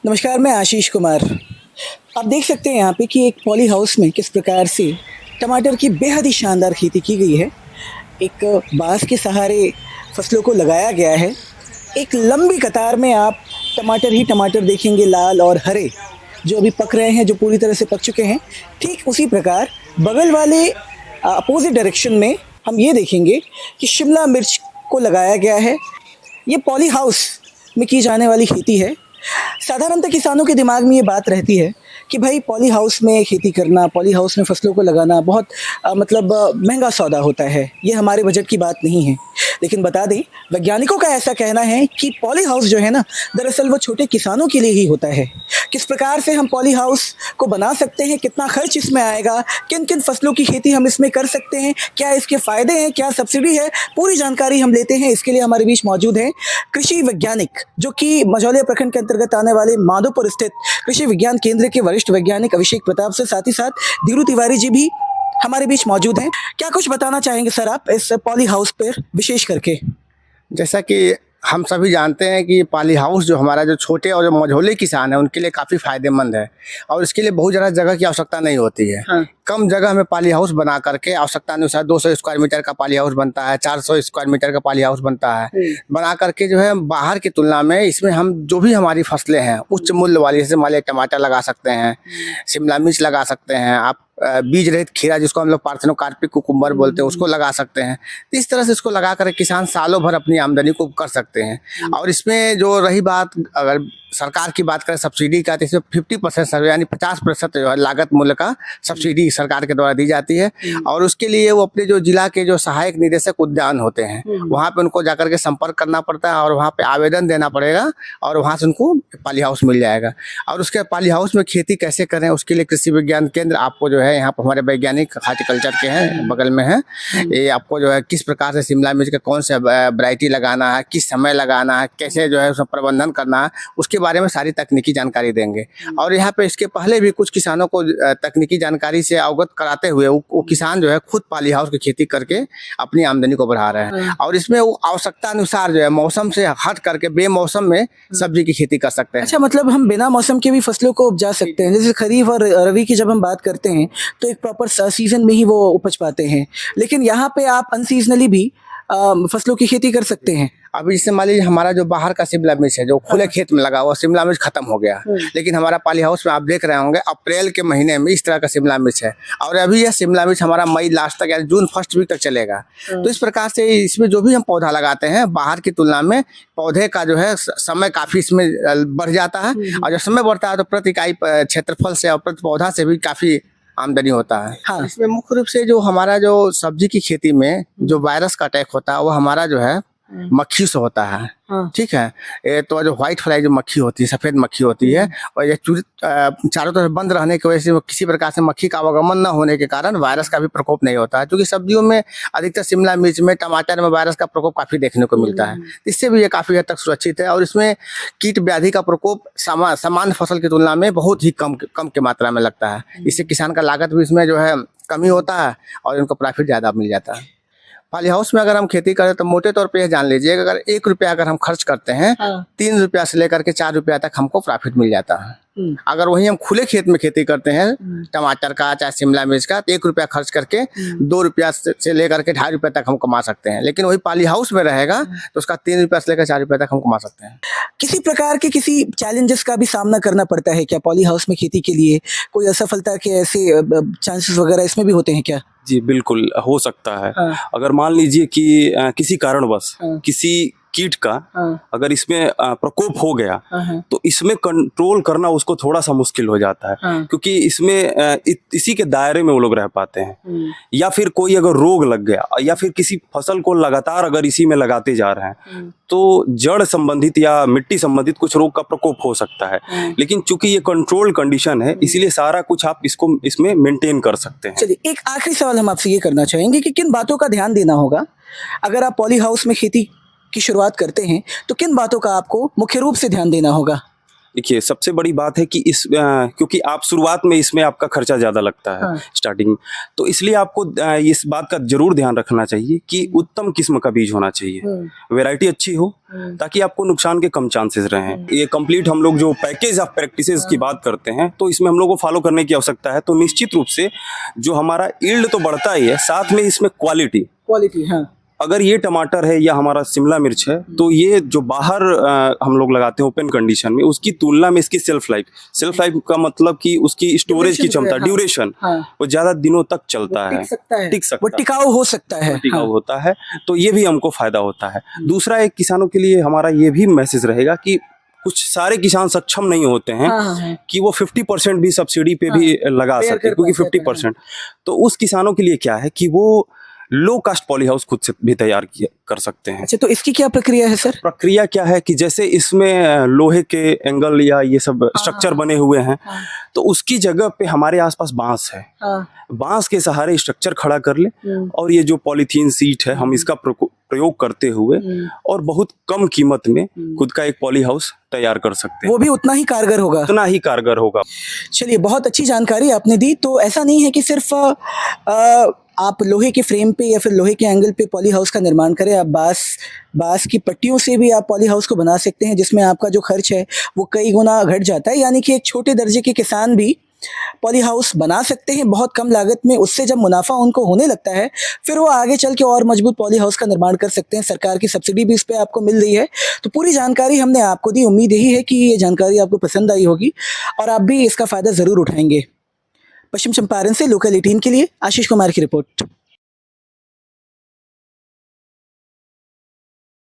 नमस्कार, मैं आशीष कुमार। आप देख सकते हैं यहाँ पे कि एक पॉली हाउस में किस प्रकार से टमाटर की बेहद ही शानदार खेती की गई है। एक बाँस के सहारे फसलों को लगाया गया है। एक लंबी कतार में आप टमाटर ही टमाटर देखेंगे, लाल और हरे, जो अभी पक रहे हैं, जो पूरी तरह से पक चुके हैं। ठीक उसी प्रकार बगल वाले अपोज़िट डायरेक्शन में हम ये देखेंगे कि शिमला मिर्च को लगाया गया है। ये पॉली हाउस में की जाने वाली खेती है। साधारणतः किसानों के दिमाग में ये बात रहती है कि भाई पॉली हाउस में खेती करना, पॉली हाउस में फसलों को लगाना बहुत महंगा सौदा होता है। ये हमारे बजट की बात नहीं है। लेकिन बता दें, वैज्ञानिकों का ऐसा कहना है कि पॉली हाउस जो है ना, दरअसल वो छोटे किसानों के लिए ही होता है। किस प्रकार से हम पॉली हाउस को बना सकते हैं, कितना खर्च इसमें आएगा, किन किन फसलों की खेती हम इसमें कर सकते हैं, क्या इसके फ़ायदे हैं, क्या सब्सिडी है, पूरी जानकारी हम लेते हैं। इसके लिए हमारे बीच मौजूद हैं कृषि वैज्ञानिक, जो कि मझौलिया प्रखंड के अंतर्गत आने वाले माधोपुर स्थित कृषि विज्ञान केंद्र के वरिष्ठ वैज्ञानिक अभिषेक प्रताप से, साथ ही साथ धीरू तिवारी जी भी हमारे बीच मौजूद हैं। क्या कुछ बताना चाहेंगे सर आप इस पॉली हाउस पर विशेष करके? जैसा कि हम सभी जानते हैं कि पॉली हाउस जो हमारा जो छोटे और जो मझोले किसान हैं उनके लिए काफ़ी फ़ायदेमंद है और इसके लिए बहुत ज़्यादा जगह की आवश्यकता नहीं होती है। हाँ। कम जगह में पॉली हाउस बना करके आवश्यकता अनुसार 200 स्क्वायर मीटर का पॉली हाउस बनता है, 400 स्क्वायर मीटर का पॉली हाउस बनता है। बना करके जो है बाहर की तुलना में इसमें हम जो भी हमारी फसलें हैं उच्च मूल्य वाली, जैसे मान लिया टमाटर लगा सकते हैं, शिमला मिर्च लगा सकते हैं, आप बीज रहित खीरा जिसको हम लोग पार्थेनोकार्पिक कुकुम्बर बोलते हैं उसको लगा सकते हैं। तो इस तरह से इसको लगा कर किसान सालों भर अपनी आमदनी को कर सकते हैं। और इसमें जो रही बात, अगर सरकार की बात करें सब्सिडी का, तो इसमें 50% यानी 50% जो है लागत मूल्य का सब्सिडी सरकार के द्वारा दी जाती है। और उसके लिए वो अपने जो जिला के जो सहायक निदेशक उद्यान होते हैं वहाँ पे उनको जाकर के संपर्क करना पड़ता है और वहाँ पे आवेदन देना पड़ेगा और वहाँ से उनको पॉली हाउस मिल जाएगा। और उसके पॉली हाउस में खेती कैसे करें उसके लिए कृषि विज्ञान केंद्र आपको जो है, यहाँ पर हमारे वैज्ञानिक हार्टिकल्चर के हैं बगल में है, ये आपको जो है किस प्रकार से शिमला मिर्च का कौन सा वैरायटी लगाना है, किस समय लगाना है, कैसे जो है उसका प्रबंधन करना है, उसके बारे में सारी तकनीकी जानकारी देंगे। और यहाँ पे इसके पहले भी कुछ किसानों को तकनीकी जानकारी से अवगत कराते हुए वो किसान जो है खुद पॉली हाउस की खेती करके अपनी आमदनी को बढ़ा रहे हैं। और इसमें वो आवश्यकता अनुसार जो है मौसम से हट करके बेमौसम में सब्जी की खेती कर सकते हैं। अच्छा, मतलब हम बिना मौसम के भी फसलों को उपजा सकते हैं। जैसे खरीफ और रबी की जब हम बात करते हैं तो एक प्रॉपर सीजन में ही वो उपज पाते हैं, लेकिन यहाँ पे आप अनसीजनली भी फसलों की खेती कर सकते हैं। अभी जैसे मान लीजिए हमारा जो बाहर का शिमला मिर्च है जो खुले खेत में लगा हुआ, शिमला मिर्च खत्म हो गया, लेकिन हमारा पॉली हाउस में आप देख रहे होंगे अप्रैल के महीने में इस तरह का शिमला मिर्च है और अभी यह शिमला मिर्च हमारा मई लास्ट तक यानी जून फर्स्ट वीक तक चलेगा। तो इस प्रकार से इसमें जो भी हम पौधा लगाते हैं बाहर की तुलना में पौधे का जो है समय काफ़ी इसमें बढ़ जाता है और जब समय बढ़ता है तो प्रति इकाई क्षेत्रफल से और प्रति पौधा से भी काफ़ी आमदनी होता है। हाँ। इसमें मुख्य रूप से जो हमारा जो सब्जी की खेती में जो वायरस का अटैक होता है वो हमारा जो है मक्खी से होता है। हाँ। ठीक है, ये तो जो व्हाइट फ्लाई जो मक्खी होती है, सफ़ेद मक्खी होती है, और ये चारों तरफ बंद रहने की वजह से किसी प्रकार से मक्खी का आवागमन न होने के कारण वायरस का भी प्रकोप नहीं होता है। क्योंकि सब्जियों में अधिकतर शिमला मिर्च में, टमाटर में वायरस का प्रकोप काफ़ी देखने को मिलता है, इससे भी ये काफ़ी हद तक सुरक्षित है। और इसमें कीट व्याधि का प्रकोप सामान्य फसल की तुलना में बहुत ही कम की मात्रा में लगता है। इससे किसान का लागत भी इसमें जो है कमी होता है और इनको प्रॉफिट ज़्यादा मिल जाता है। पॉली हाउस में अगर हम खेती करें तो मोटे तौर पे यह जान लीजिए अगर 1 रुपया अगर हम खर्च करते हैं, 3 रुपया से लेकर के 4 रुपया तक हमको प्रॉफिट मिल जाता है। अगर वही हम खुले खेत में खेती करते हैं टमाटर का चाहे शिमला मिर्च का, तो 1 रुपया खर्च करके 2 रुपया से लेकर के 2.5 रुपये तक हम कमा सकते हैं। लेकिन वही पॉली हाउस में रहेगा तो उसका 3 रुपया से लेकर 4 रुपये तक हम कमा सकते हैं। किसी प्रकार के किसी चैलेंजेस का भी सामना करना पड़ता है क्या पॉली हाउस में खेती के लिए? कोई असफलता के ऐसे चांसेस वगैरह इसमें भी होते हैं क्या? जी बिल्कुल हो सकता है। हाँ। अगर मान लीजिए कि किसी कारणवश किसी कीट का अगर इसमें प्रकोप हो गया तो इसमें कंट्रोल करना उसको थोड़ा सा मुश्किल हो जाता है, क्योंकि इसमें इसी के दायरे में वो लोग रह पाते हैं। या फिर कोई अगर रोग लग गया या फिर किसी फसल को लगातार अगर इसी में लगाते जा रहे हैं तो जड़ संबंधित या मिट्टी संबंधित कुछ रोग का प्रकोप हो सकता है। लेकिन चूंकि ये कंट्रोल कंडीशन है इसीलिए सारा कुछ आप इसको इसमें मेंटेन कर सकते हैं। चलिए, एक आखिरी सवाल हम आपसे ये करना चाहेंगे कि किन बातों का ध्यान देना होगा अगर आप पॉली हाउस में खेती की शुरुआत करते हैं, तो किन बातों का आपको मुख्य रूप से ध्यान देना होगा? देखिए सबसे बड़ी बात है कि क्योंकि आप शुरुआत में इसमें आपका खर्चा ज़्यादा लगता है स्टार्टिंग में, तो इसलिए आपको इस बात का जरूर ध्यान रखना चाहिए कि उत्तम किस्म का बीज होना चाहिए, वैरायटी अच्छी हो, ताकि आपको नुकसान के कम चांसेस रहें। ये कंप्लीट हम लोग जो पैकेज ऑफ प्रैक्टिसेस की बात करते हैं, तो इसमें हम लोग को फॉलो करने की आवश्यकता है। तो निश्चित रूप से जो हमारा यील्ड तो बढ़ता ही है, साथ में इसमें क्वालिटी, हाँ, अगर ये टमाटर है या हमारा शिमला मिर्च है, तो ये जो बाहर हम लोग लगाते हैं ओपन कंडीशन में, उसकी तुलना में इसकी सेल्फ लाइफ का मतलब कि उसकी स्टोरेज की क्षमता, ड्यूरेशन, वो ज्यादा दिनों तक चलता है, टिक सकता वो टिकाऊ हो सकता है, टिकाऊ होता है। तो ये भी हमको फायदा होता है। दूसरा, एक किसानों के लिए हमारा ये भी मैसेज रहेगा कि कुछ सारे किसान सक्षम नहीं होते हैं कि वो 50% भी सब्सिडी पे भी लगा सके, क्योंकि 50%, तो उस किसानों के लिए क्या है कि वो लो कास्ट पॉली हाउस खुद से भी तैयार कर सकते हैं। अच्छा, तो इसकी क्या प्रक्रिया है सर? प्रक्रिया क्या है कि जैसे इसमें लोहे के एंगल या ये सब स्ट्रक्चर बने हुए हैं, तो उसकी जगह पे हमारे आसपास बांस है, बांस के सहारे स्ट्रक्चर खड़ा कर ले, और ये जो पॉलीथीन सीट है हम इसका प्रयोग करते हुए और बहुत कम कीमत में खुद का एक पॉली हाउस तैयार कर सकते हैं। वो भी उतना ही कारगर होगा? उतना ही कारगर होगा। चलिए, बहुत अच्छी जानकारी आपने दी। तो ऐसा नहीं है कि सिर्फ आप लोहे के फ्रेम पे या फिर लोहे के एंगल पे पॉली हाउस का निर्माण करें, आप बांस की पट्टियों से भी आप पॉली हाउस को बना सकते हैं, जिसमें आपका जो खर्च है वो कई गुना घट जाता है। यानी कि एक छोटे दर्जे के किसान भी पॉली हाउस बना सकते हैं बहुत कम लागत में। उससे जब मुनाफा उनको होने लगता है, फिर वो आगे चल के और मजबूत पॉली हाउस का निर्माण कर सकते हैं। सरकार की सब्सिडी भी इस पे आपको मिल रही है। तो पूरी जानकारी हमने आपको दी। उम्मीद यही है कि ये जानकारी आपको पसंद आई होगी और आप भी इसका फ़ायदा ज़रूर उठाएंगे। पश्चिम चंपारण से लोकल 18 के लिए आशीष कुमार की रिपोर्ट।